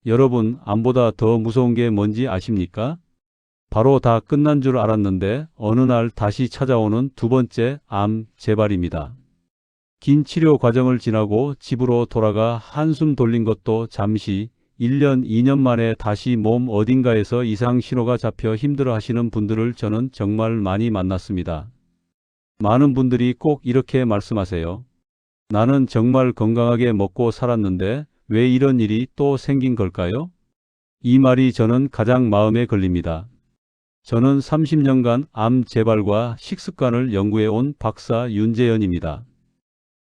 여러분, 암보다 더 무서운 게 뭔지 아십니까? 바로 다 끝난 줄 알았는데 어느 날 다시 찾아오는 두 번째 암 재발입니다. 긴 치료 과정을 지나고 집으로 돌아가 한숨 돌린 것도 잠시, 1년, 2년 만에 다시 몸 어딘가에서 이상 신호가 잡혀 힘들어 하시는 분들을 저는 정말 많이 만났습니다. 많은 분들이 꼭 이렇게 말씀하세요. 나는 정말 건강하게 먹고 살았는데 왜 이런 일이 또 생긴 걸까요? 이 말이 저는 가장 마음에 걸립니다. 저는 30년간 암 재발과 식습관을 연구해 온 박사 윤재현입니다.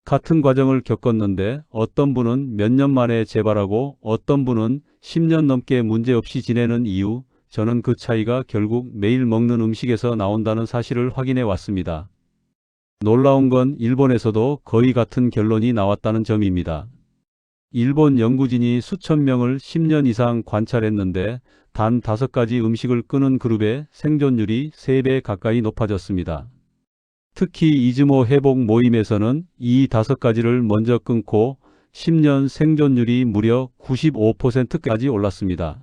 같은 과정을 겪었는데 어떤 분은 몇 년 만에 재발하고 어떤 분은 10년 넘게 문제없이 지내는 이유, 저는 그 차이가 결국 매일 먹는 음식에서 나온다는 사실을 확인해 왔습니다. 놀라운 건 일본에서도 거의 같은 결론이 나왔다는 점입니다. 일본 연구진이 수천 명을 10년 이상 관찰했는데 단 5가지 음식을 끊은 그룹의 생존율이 3배 가까이 높아졌습니다. 특히 이즈모 회복 모임에서는 이 5가지를 먼저 끊고 10년 생존율이 무려 95%까지 올랐습니다.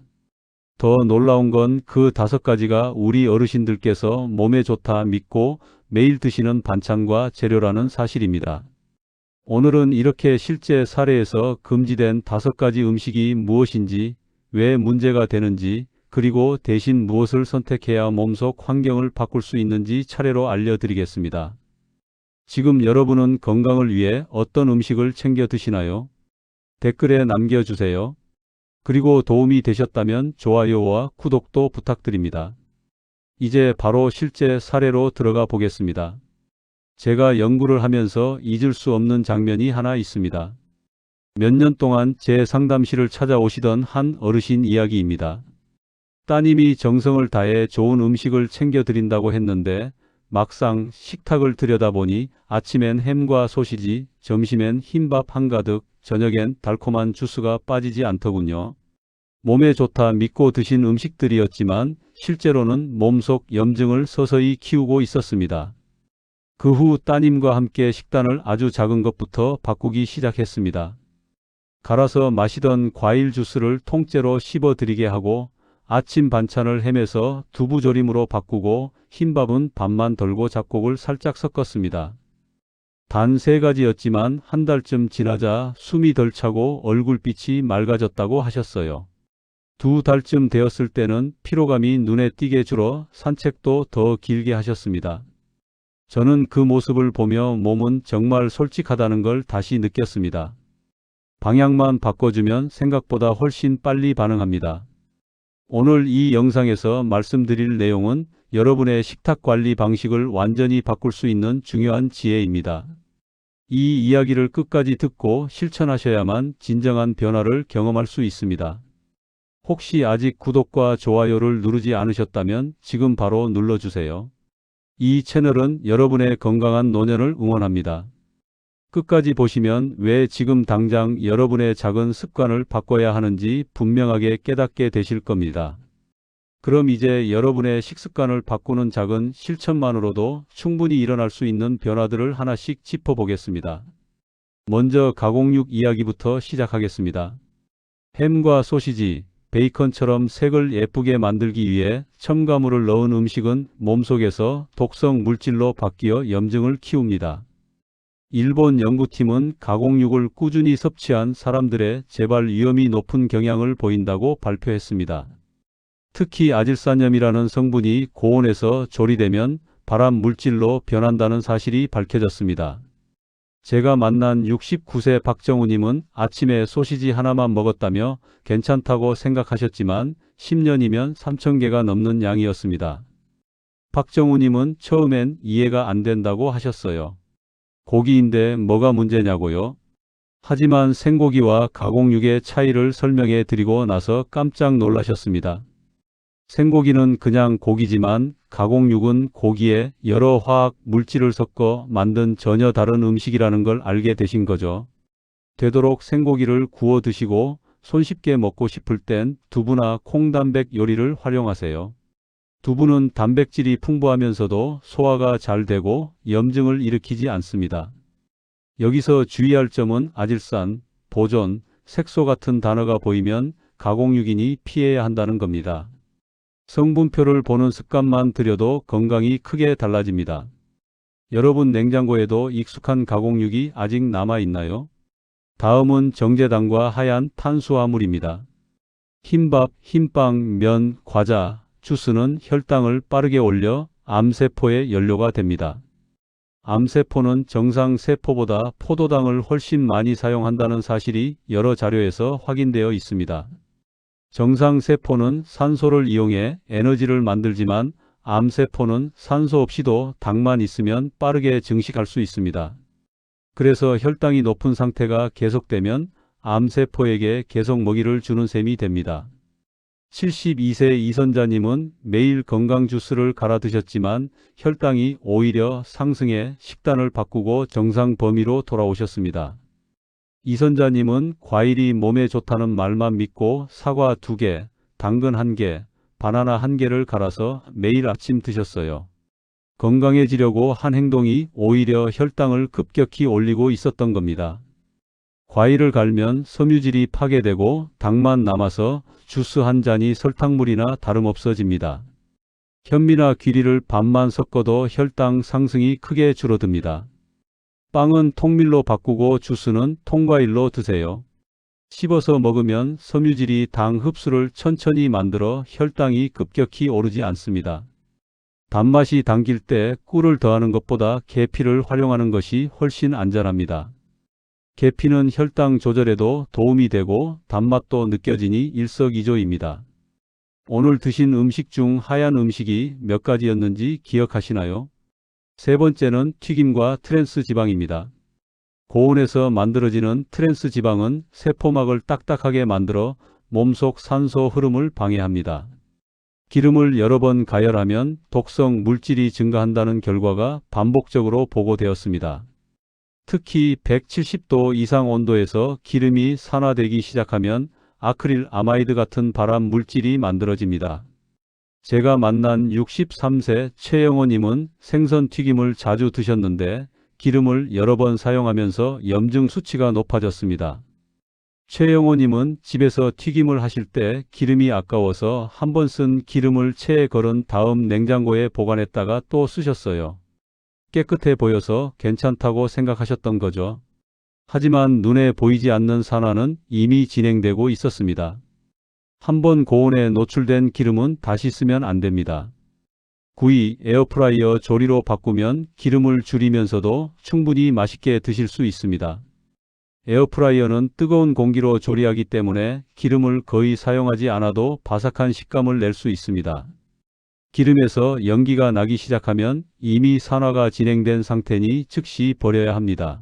더 놀라운 건 그 5가지가 우리 어르신들께서 몸에 좋다 믿고 매일 드시는 반찬과 재료라는 사실입니다. 오늘은 이렇게 실제 사례에서 금지된 5가지 음식이 무엇인지, 왜 문제가 되는지, 그리고 대신 무엇을 선택해야 몸속 환경을 바꿀 수 있는지 차례로 알려드리겠습니다. 지금 여러분은 건강을 위해 어떤 음식을 챙겨 드시나요? 댓글에 남겨주세요. 그리고 도움이 되셨다면 좋아요와 구독도 부탁드립니다. 이제 바로 실제 사례로 들어가 보겠습니다. 제가 연구를 하면서 잊을 수 없는 장면이 하나 있습니다. 몇 년 동안 제 상담실을 찾아오시던 한 어르신 이야기입니다. 따님이 정성을 다해 좋은 음식을 챙겨드린다고 했는데 막상 식탁을 들여다보니 아침엔 햄과 소시지, 점심엔 흰밥 한가득, 저녁엔 달콤한 주스가 빠지지 않더군요. 몸에 좋다 믿고 드신 음식들이었지만 실제로는 몸속 염증을 서서히 키우고 있었습니다. 그 후 따님과 함께 식단을 아주 작은 것부터 바꾸기 시작했습니다. 갈아서 마시던 과일 주스를 통째로 씹어드리게 하고 아침 반찬을 햄에서 두부조림으로 바꾸고 흰밥은 밥만 덜고 잡곡을 살짝 섞었습니다. 단 3가지였지만 한 달쯤 지나자 숨이 덜 차고 얼굴빛이 맑아졌다고 하셨어요. 2달쯤 되었을 때는 피로감이 눈에 띄게 줄어 산책도 더 길게 하셨습니다. 저는 그 모습을 보며 몸은 정말 솔직하다는 걸 다시 느꼈습니다. 방향만 바꿔주면 생각보다 훨씬 빨리 반응합니다. 오늘 이 영상에서 말씀드릴 내용은 여러분의 식탁 관리 방식을 완전히 바꿀 수 있는 중요한 지혜입니다. 이 이야기를 끝까지 듣고 실천하셔야만 진정한 변화를 경험할 수 있습니다. 혹시 아직 구독과 좋아요를 누르지 않으셨다면 지금 바로 눌러주세요. 이 채널은 여러분의 건강한 노년을 응원합니다. 끝까지 보시면 왜 지금 당장 여러분의 작은 습관을 바꿔야 하는지 분명하게 깨닫게 되실 겁니다. 그럼 이제 여러분의 식습관을 바꾸는 작은 실천만으로도 충분히 일어날 수 있는 변화들을 하나씩 짚어보겠습니다. 먼저 가공육 이야기부터 시작하겠습니다. 햄과 소시지, 베이컨처럼 색을 예쁘게 만들기 위해 첨가물을 넣은 음식은 몸속에서 독성 물질로 바뀌어 염증을 키웁니다. 일본 연구팀은 가공육을 꾸준히 섭취한 사람들의 재발 위험이 높은 경향을 보인다고 발표했습니다. 특히 아질산염이라는 성분이 고온에서 조리되면 발암 물질로 변한다는 사실이 밝혀졌습니다. 제가 만난 69세 박정우님은 아침에 소시지 하나만 먹었다며 괜찮다고 생각하셨지만 10년이면 3,000개가 넘는 양이었습니다. 박정우님은 처음엔 이해가 안 된다고 하셨어요. 고기인데 뭐가 문제냐고요? 하지만 생고기와 가공육의 차이를 설명해 드리고 나서 깜짝 놀라셨습니다. 생고기는 그냥 고기지만 가공육은 고기에 여러 화학 물질을 섞어 만든 전혀 다른 음식이라는 걸 알게 되신 거죠. 되도록 생고기를 구워 드시고 손쉽게 먹고 싶을 땐 두부나 콩단백 요리를 활용하세요. 두부는 단백질이 풍부하면서도 소화가 잘 되고 염증을 일으키지 않습니다. 여기서 주의할 점은 아질산, 보존, 색소 같은 단어가 보이면 가공육이니 피해야 한다는 겁니다. 성분표를 보는 습관만 들여도 건강이 크게 달라집니다. 여러분 냉장고에도 익숙한 가공육이 아직 남아 있나요? 다음은 정제당과 하얀 탄수화물입니다. 흰밥, 흰빵, 면, 과자, 주스는 혈당을 빠르게 올려 암세포의 연료가 됩니다. 암세포는 정상 세포보다 포도당을 훨씬 많이 사용한다는 사실이 여러 자료에서 확인되어 있습니다. 정상 세포는 산소를 이용해 에너지를 만들지만 암세포는 산소 없이도 당만 있으면 빠르게 증식할 수 있습니다. 그래서 혈당이 높은 상태가 계속되면 암세포에게 계속 먹이를 주는 셈이 됩니다. 72세 이선자님은 매일 건강 주스를 갈아 드셨지만 혈당이 오히려 상승해 식단을 바꾸고 정상 범위로 돌아오셨습니다. 이선자님은 과일이 몸에 좋다는 말만 믿고 사과 2개, 당근 1개, 바나나 1개를 갈아서 매일 아침 드셨어요. 건강해지려고 한 행동이 오히려 혈당을 급격히 올리고 있었던 겁니다. 과일을 갈면 섬유질이 파괴되고 당만 남아서 주스 한 잔이 설탕물이나 다름없어집니다. 현미나 귀리를 반만 섞어도 혈당 상승이 크게 줄어듭니다. 빵은 통밀로 바꾸고 주스는 통과일로 드세요. 씹어서 먹으면 섬유질이 당 흡수를 천천히 만들어 혈당이 급격히 오르지 않습니다. 단맛이 당길 때 꿀을 더하는 것보다 계피를 활용하는 것이 훨씬 안전합니다. 계피는 혈당 조절에도 도움이 되고 단맛도 느껴지니 일석이조입니다. 오늘 드신 음식 중 하얀 음식이 몇 가지였는지 기억하시나요? 세 번째는 튀김과 트랜스 지방입니다. 고온에서 만들어지는 트랜스 지방은 세포막을 딱딱하게 만들어 몸속 산소 흐름을 방해합니다. 기름을 여러 번 가열하면 독성 물질이 증가한다는 결과가 반복적으로 보고되었습니다. 특히 170도 이상 온도에서 기름이 산화되기 시작하면 아크릴 아마이드 같은 발암 물질이 만들어집니다. 제가 만난 63세 최영호님은 생선 튀김을 자주 드셨는데 기름을 여러 번 사용하면서 염증 수치가 높아졌습니다. 최영호님은 집에서 튀김을 하실 때 기름이 아까워서 한 번 쓴 기름을 체에 걸은 다음 냉장고에 보관했다가 또 쓰셨어요. 깨끗해 보여서 괜찮다고 생각하셨던 거죠. 하지만 눈에 보이지 않는 산화는 이미 진행되고 있었습니다. 한번 고온에 노출된 기름은 다시 쓰면 안 됩니다. 구이, 에어프라이어 조리로 바꾸면 기름을 줄이면서도 충분히 맛있게 드실 수 있습니다. 에어프라이어는 뜨거운 공기로 조리하기 때문에 기름을 거의 사용하지 않아도 바삭한 식감을 낼 수 있습니다. 기름에서 연기가 나기 시작하면 이미 산화가 진행된 상태니 즉시 버려야 합니다.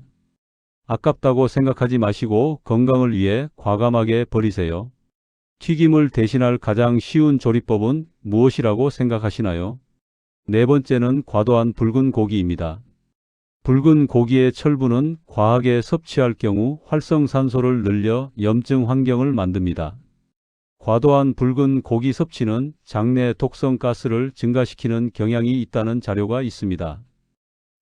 아깝다고 생각하지 마시고 건강을 위해 과감하게 버리세요. 튀김을 대신할 가장 쉬운 조리법은 무엇이라고 생각하시나요? 네 번째는 과도한 붉은 고기입니다. 붉은 고기의 철분은 과하게 섭취할 경우 활성산소를 늘려 염증 환경을 만듭니다. 과도한 붉은 고기 섭취는 장내 독성 가스를 증가시키는 경향이 있다는 자료가 있습니다.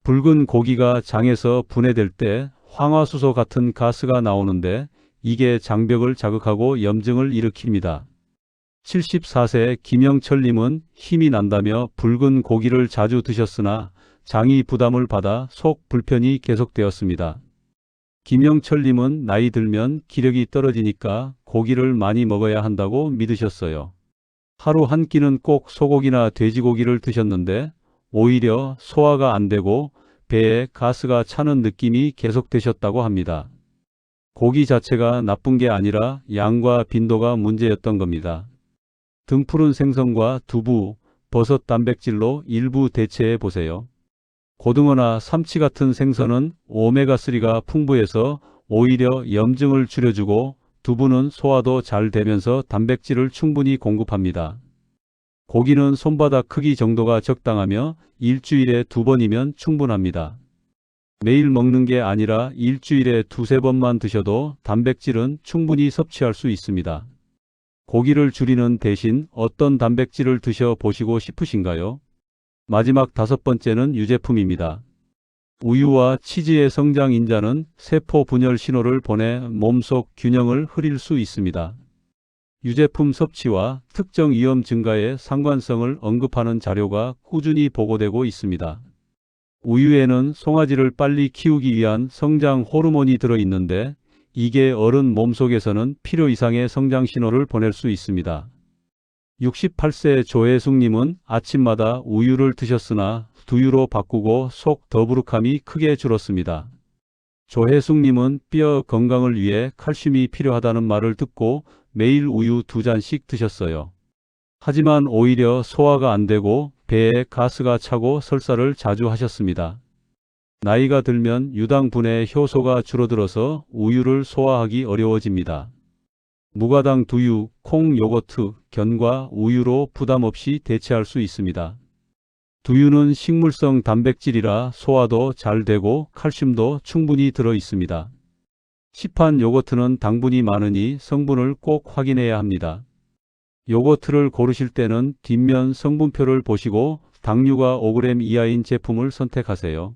붉은 고기가 장에서 분해될 때 황화수소 같은 가스가 나오는데 이게 장벽을 자극하고 염증을 일으킵니다. 74세 김영철님은 힘이 난다며 붉은 고기를 자주 드셨으나 장이 부담을 받아 속 불편이 계속되었습니다. 김영철님은 나이 들면 기력이 떨어지니까 고기를 많이 먹어야 한다고 믿으셨어요. 하루 한 끼는 꼭 소고기나 돼지고기를 드셨는데 오히려 소화가 안 되고 배에 가스가 차는 느낌이 계속되셨다고 합니다. 고기 자체가 나쁜 게 아니라 양과 빈도가 문제였던 겁니다. 등푸른 생선과 두부, 버섯 단백질로 일부 대체해 보세요. 고등어나 삼치 같은 생선은 오메가3가 풍부해서 오히려 염증을 줄여주고 두부는 소화도 잘 되면서 단백질을 충분히 공급합니다. 고기는 손바닥 크기 정도가 적당하며 일주일에 2번이면 충분합니다. 매일 먹는 게 아니라 일주일에 2~3번만 드셔도 단백질은 충분히 섭취할 수 있습니다. 고기를 줄이는 대신 어떤 단백질을 드셔보시고 싶으신가요? 마지막 5번째는 유제품입니다. 우유와 치즈의 성장 인자는 세포 분열 신호를 보내 몸속 균형을 흐릴 수 있습니다. 유제품 섭취와 특정 위험 증가의 상관성을 언급하는 자료가 꾸준히 보고되고 있습니다. 우유에는 송아지를 빨리 키우기 위한 성장 호르몬이 들어있는데 이게 어른 몸속에서는 필요 이상의 성장 신호를 보낼 수 있습니다. 68세 조혜숙님은 아침마다 우유를 드셨으나 두유로 바꾸고 속 더부룩함이 크게 줄었습니다. 조혜숙님은 뼈 건강을 위해 칼슘이 필요하다는 말을 듣고 매일 우유 2잔씩 드셨어요. 하지만 오히려 소화가 안 되고 배에 가스가 차고 설사를 자주 하셨습니다. 나이가 들면 유당분해 효소가 줄어들어서 우유를 소화하기 어려워집니다. 무가당 두유, 콩, 요거트, 견과, 우유로 부담 없이 대체할 수 있습니다. 두유는 식물성 단백질이라 소화도 잘 되고 칼슘도 충분히 들어 있습니다. 시판 요거트는 당분이 많으니 성분을 꼭 확인해야 합니다. 요거트를 고르실 때는 뒷면 성분표를 보시고 당류가 5g 이하인 제품을 선택하세요.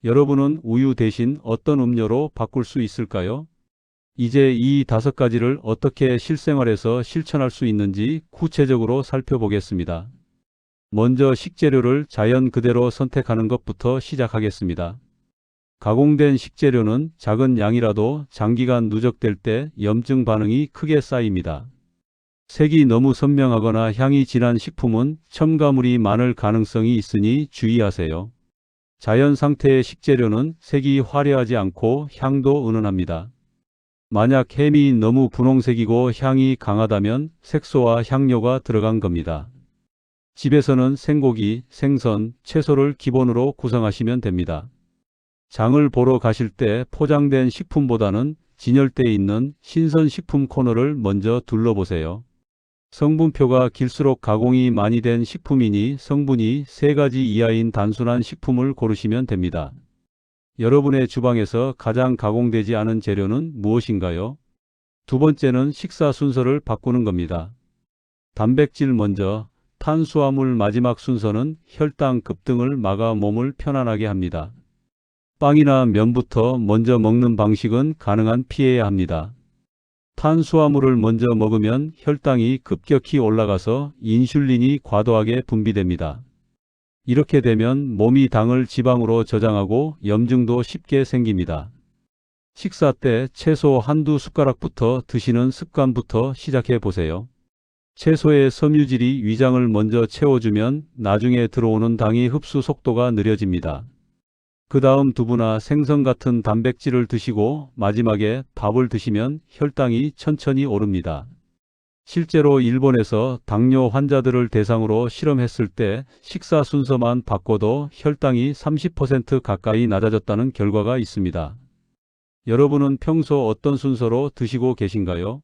여러분은 우유 대신 어떤 음료로 바꿀 수 있을까요? 이제 이 5가지를 어떻게 실생활에서 실천할 수 있는지 구체적으로 살펴보겠습니다. 먼저 식재료를 자연 그대로 선택하는 것부터 시작하겠습니다. 가공된 식재료는 작은 양이라도 장기간 누적될 때 염증 반응이 크게 쌓입니다. 색이 너무 선명하거나 향이 진한 식품은 첨가물이 많을 가능성이 있으니 주의하세요. 자연 상태의 식재료는 색이 화려하지 않고 향도 은은합니다. 만약 햄이 너무 분홍색이고 향이 강하다면 색소와 향료가 들어간 겁니다. 집에서는 생고기, 생선, 채소를 기본으로 구성하시면 됩니다. 장을 보러 가실 때 포장된 식품보다는 진열대에 있는 신선식품 코너를 먼저 둘러보세요. 성분표가 길수록 가공이 많이 된 식품이니 성분이 3가지 이하인 단순한 식품을 고르시면 됩니다. 여러분의 주방에서 가장 가공되지 않은 재료는 무엇인가요? 두 번째는 식사 순서를 바꾸는 겁니다. 단백질 먼저, 탄수화물 마지막 순서는 혈당 급등을 막아 몸을 편안하게 합니다. 빵이나 면부터 먼저 먹는 방식은 가능한 피해야 합니다. 탄수화물을 먼저 먹으면 혈당이 급격히 올라가서 인슐린이 과도하게 분비됩니다. 이렇게 되면 몸이 당을 지방으로 저장하고 염증도 쉽게 생깁니다. 식사 때 채소 한두 숟가락부터 드시는 습관부터 시작해 보세요. 채소의 섬유질이 위장을 먼저 채워주면 나중에 들어오는 당이 흡수 속도가 느려집니다. 그 다음 두부나 생선 같은 단백질을 드시고 마지막에 밥을 드시면 혈당이 천천히 오릅니다. 실제로 일본에서 당뇨 환자들을 대상으로 실험했을 때 식사 순서만 바꿔도 혈당이 30% 가까이 낮아졌다는 결과가 있습니다. 여러분은 평소 어떤 순서로 드시고 계신가요?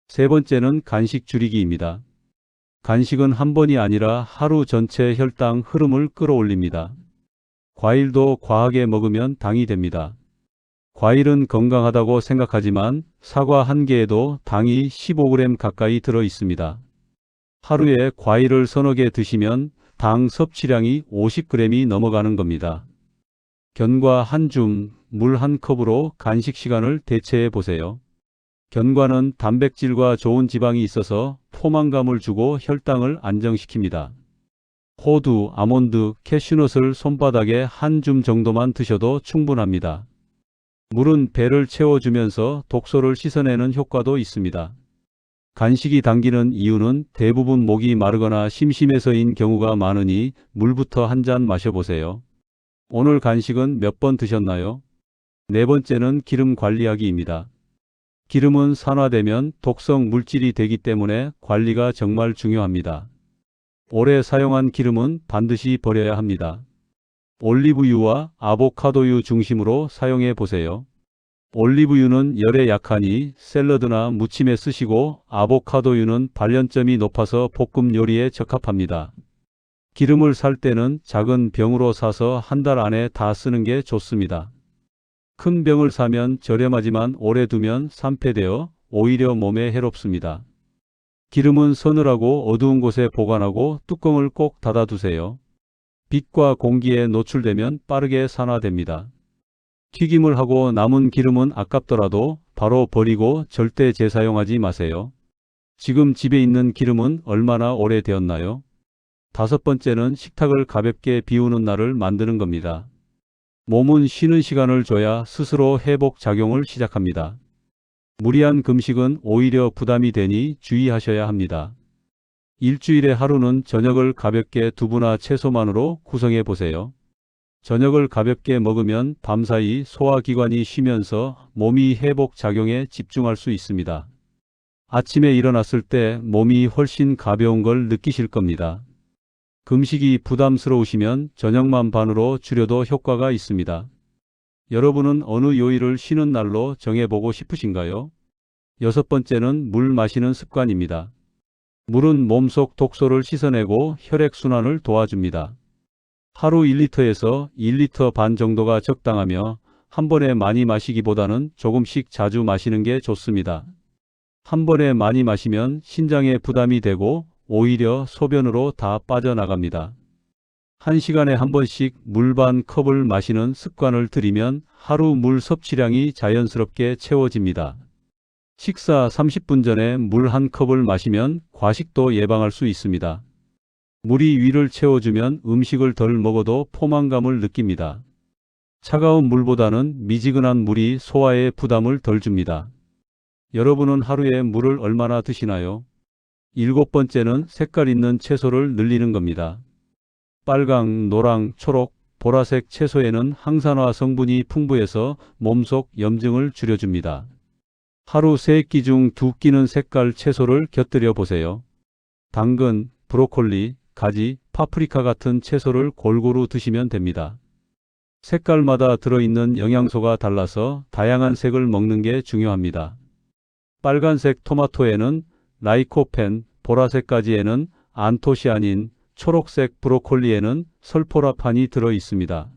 세 번째는 간식 줄이기입니다. 간식은 한 번이 아니라 하루 전체 혈당 흐름을 끌어올립니다. 과일도 과하게 먹으면 당이 됩니다. 과일은 건강하다고 생각하지만 사과 한 개에도 당이 15g 가까이 들어 있습니다. 하루에 과일을 서너 개 드시면 당 섭취량이 50g이 넘어가는 겁니다. 견과 한 줌, 물 한 컵으로 간식 시간을 대체해 보세요. 견과는 단백질과 좋은 지방이 있어서 포만감을 주고 혈당을 안정시킵니다. 호두, 아몬드, 캐슈넛을 손바닥에 한 줌 정도만 드셔도 충분합니다. 물은 배를 채워주면서 독소를 씻어내는 효과도 있습니다. 간식이 당기는 이유는 대부분 목이 마르거나 심심해서인 경우가 많으니 물부터 한 잔 마셔보세요. 오늘 간식은 몇 번 드셨나요? 네 번째는 기름 관리하기입니다. 기름은 산화되면 독성 물질이 되기 때문에 관리가 정말 중요합니다. 오래 사용한 기름은 반드시 버려야 합니다. 올리브유와 아보카도유 중심으로 사용해 보세요. 올리브유는 열에 약하니 샐러드나 무침에 쓰시고 아보카도유는 발연점이 높아서 볶음 요리에 적합합니다. 기름을 살 때는 작은 병으로 사서 한 달 안에 다 쓰는 게 좋습니다. 큰 병을 사면 저렴하지만 오래 두면 산패되어 오히려 몸에 해롭습니다. 기름은 서늘하고 어두운 곳에 보관하고 뚜껑을 꼭 닫아두세요. 빛과 공기에 노출되면 빠르게 산화됩니다. 튀김을 하고 남은 기름은 아깝더라도 바로 버리고 절대 재사용하지 마세요. 지금 집에 있는 기름은 얼마나 오래되었나요? 다섯 번째는 식탁을 가볍게 비우는 날을 만드는 겁니다. 몸은 쉬는 시간을 줘야 스스로 회복 작용을 시작합니다. 무리한 금식은 오히려 부담이 되니 주의하셔야 합니다. 일주일에 하루는 저녁을 가볍게 두부나 채소만으로 구성해 보세요. 저녁을 가볍게 먹으면 밤사이 소화기관이 쉬면서 몸이 회복 작용에 집중할 수 있습니다. 아침에 일어났을 때 몸이 훨씬 가벼운 걸 느끼실 겁니다. 금식이 부담스러우시면 저녁만 반으로 줄여도 효과가 있습니다. 여러분은 어느 요일을 쉬는 날로 정해보고 싶으신가요? 여섯 번째는 물 마시는 습관입니다. 물은 몸속 독소를 씻어내고 혈액순환을 도와줍니다. 하루 1리터에서 1리터 반 정도가 적당하며 한 번에 많이 마시기보다는 조금씩 자주 마시는 게 좋습니다. 한 번에 많이 마시면 신장에 부담이 되고 오히려 소변으로 다 빠져나갑니다. 1시간에 한 번씩 물 반 컵을 마시는 습관을 들이면 하루 물 섭취량이 자연스럽게 채워집니다. 식사 30분 전에 물 한 컵을 마시면 과식도 예방할 수 있습니다. 물이 위를 채워주면 음식을 덜 먹어도 포만감을 느낍니다. 차가운 물보다는 미지근한 물이 소화에 부담을 덜 줍니다. 여러분은 하루에 물을 얼마나 드시나요? 일곱 번째는 색깔 있는 채소를 늘리는 겁니다. 빨강, 노랑, 초록, 보라색 채소에는 항산화 성분이 풍부해서 몸속 염증을 줄여줍니다. 하루 3끼 중 2끼는 색깔 채소를 곁들여 보세요. 당근, 브로콜리, 가지, 파프리카 같은 채소를 골고루 드시면 됩니다. 색깔마다 들어있는 영양소가 달라서 다양한 색을 먹는 게 중요합니다. 빨간색 토마토에는 라이코펜, 보라색 가지에는 안토시아닌, 초록색 브로콜리에는 설포라판이 들어 있습니다.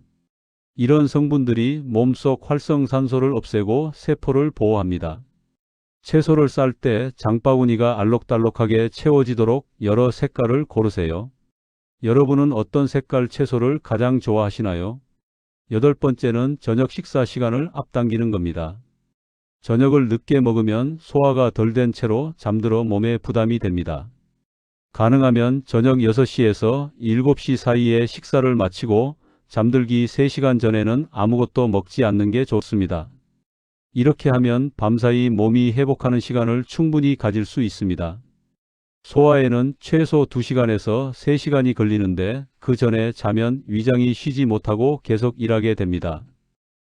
이런 성분들이 몸속 활성산소를 없애고 세포를 보호합니다. 채소를 쌀 때 장바구니가 알록달록하게 채워지도록 여러 색깔을 고르세요. 여러분은 어떤 색깔 채소를 가장 좋아하시나요? 여덟 번째는 저녁 식사 시간을 앞당기는 겁니다. 저녁을 늦게 먹으면 소화가 덜 된 채로 잠들어 몸에 부담이 됩니다. 가능하면 저녁 6시에서 7시 사이에 식사를 마치고 잠들기 3시간 전에는 아무것도 먹지 않는 게 좋습니다. 이렇게 하면 밤사이 몸이 회복하는 시간을 충분히 가질 수 있습니다. 소화에는 최소 2시간에서 3시간이 걸리는데 그 전에 자면 위장이 쉬지 못하고 계속 일하게 됩니다.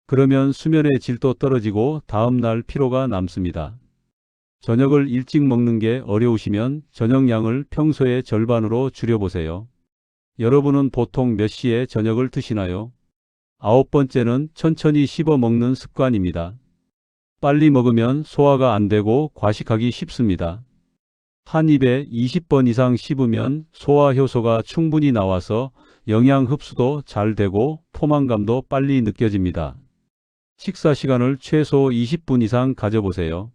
그러면 수면의 질도 떨어지고 다음날 피로가 남습니다. 저녁을 일찍 먹는 게 어려우시면 저녁량을 평소의 절반으로 줄여보세요. 여러분은 보통 몇 시에 저녁을 드시나요? 아홉 번째는 천천히 씹어 먹는 습관입니다. 빨리 먹으면 소화가 안 되고 과식하기 쉽습니다. 한 입에 20번 이상 씹으면 소화 효소가 충분히 나와서 영양 흡수도 잘 되고 포만감도 빨리 느껴집니다. 식사 시간을 최소 20분 이상 가져보세요.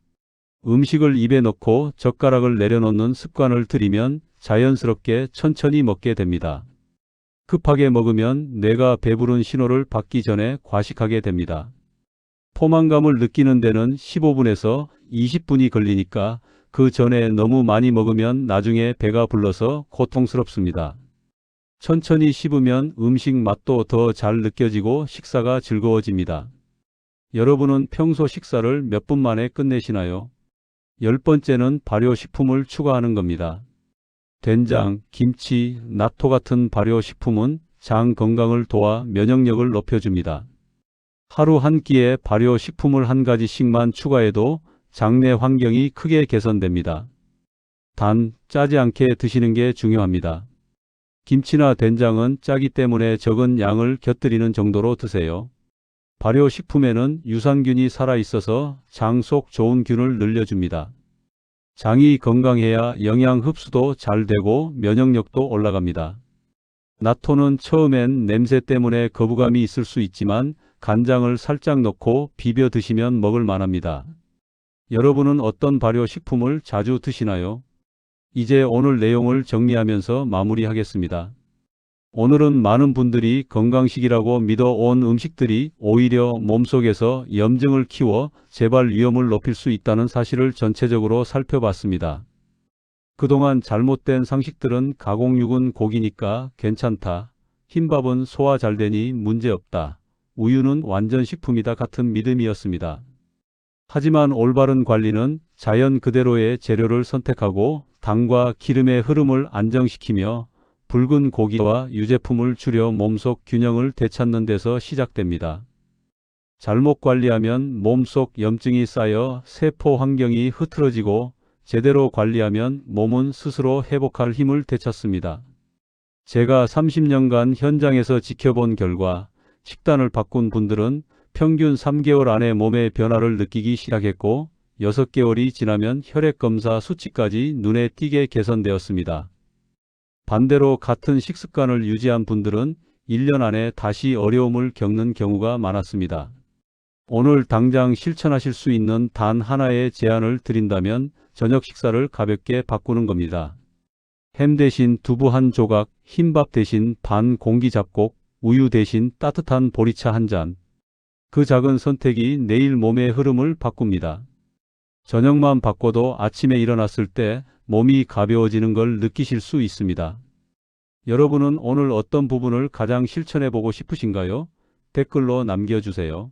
음식을 입에 넣고 젓가락을 내려놓는 습관을 들이면 자연스럽게 천천히 먹게 됩니다. 급하게 먹으면 뇌가 배부른 신호를 받기 전에 과식하게 됩니다. 포만감을 느끼는 데는 15분에서 20분이 걸리니까 그 전에 너무 많이 먹으면 나중에 배가 불러서 고통스럽습니다. 천천히 씹으면 음식 맛도 더 잘 느껴지고 식사가 즐거워집니다. 여러분은 평소 식사를 몇 분 만에 끝내시나요? 열 번째는 발효식품을 추가하는 겁니다. 된장, 김치, 나토 같은 발효식품은 장 건강을 도와 면역력을 높여줍니다. 하루 한 끼에 발효식품을 한 가지씩만 추가해도 장내 환경이 크게 개선됩니다. 단, 짜지 않게 드시는 게 중요합니다. 김치나 된장은 짜기 때문에 적은 양을 곁들이는 정도로 드세요. 발효식품에는 유산균이 살아있어서 장 속 좋은 균을 늘려줍니다. 장이 건강해야 영양 흡수도 잘 되고 면역력도 올라갑니다. 나토는 처음엔 냄새 때문에 거부감이 있을 수 있지만 간장을 살짝 넣고 비벼 드시면 먹을 만합니다. 여러분은 어떤 발효식품을 자주 드시나요? 이제 오늘 내용을 정리하면서 마무리하겠습니다. 오늘은 많은 분들이 건강식이라고 믿어온 음식들이 오히려 몸속에서 염증을 키워 재발 위험을 높일 수 있다는 사실을 전체적으로 살펴봤습니다. 그동안 잘못된 상식들은 가공육은 고기니까 괜찮다. 흰밥은 소화 잘 되니 문제없다. 우유는 완전 식품이다 같은 믿음이었습니다. 하지만 올바른 관리는 자연 그대로의 재료를 선택하고 당과 기름의 흐름을 안정시키며 붉은 고기와 유제품을 줄여 몸속 균형을 되찾는 데서 시작됩니다. 잘못 관리하면 몸속 염증이 쌓여 세포 환경이 흐트러지고 제대로 관리하면 몸은 스스로 회복할 힘을 되찾습니다. 제가 30년간 현장에서 지켜본 결과 식단을 바꾼 분들은 평균 3개월 안에 몸의 변화를 느끼기 시작했고 6개월이 지나면 혈액검사 수치까지 눈에 띄게 개선되었습니다. 반대로 같은 식습관을 유지한 분들은 1년 안에 다시 어려움을 겪는 경우가 많았습니다. 오늘 당장 실천하실 수 있는 단 하나의 제안을 드린다면 저녁 식사를 가볍게 바꾸는 겁니다. 햄 대신 두부 한 조각, 흰밥 대신 반 공기 잡곡, 우유 대신 따뜻한 보리차 한 잔. 그 작은 선택이 내일 몸의 흐름을 바꿉니다. 저녁만 바꿔도 아침에 일어났을 때 몸이 가벼워지는 걸 느끼실 수 있습니다. 여러분은 오늘 어떤 부분을 가장 실천해 보고 싶으신가요? 댓글로 남겨주세요.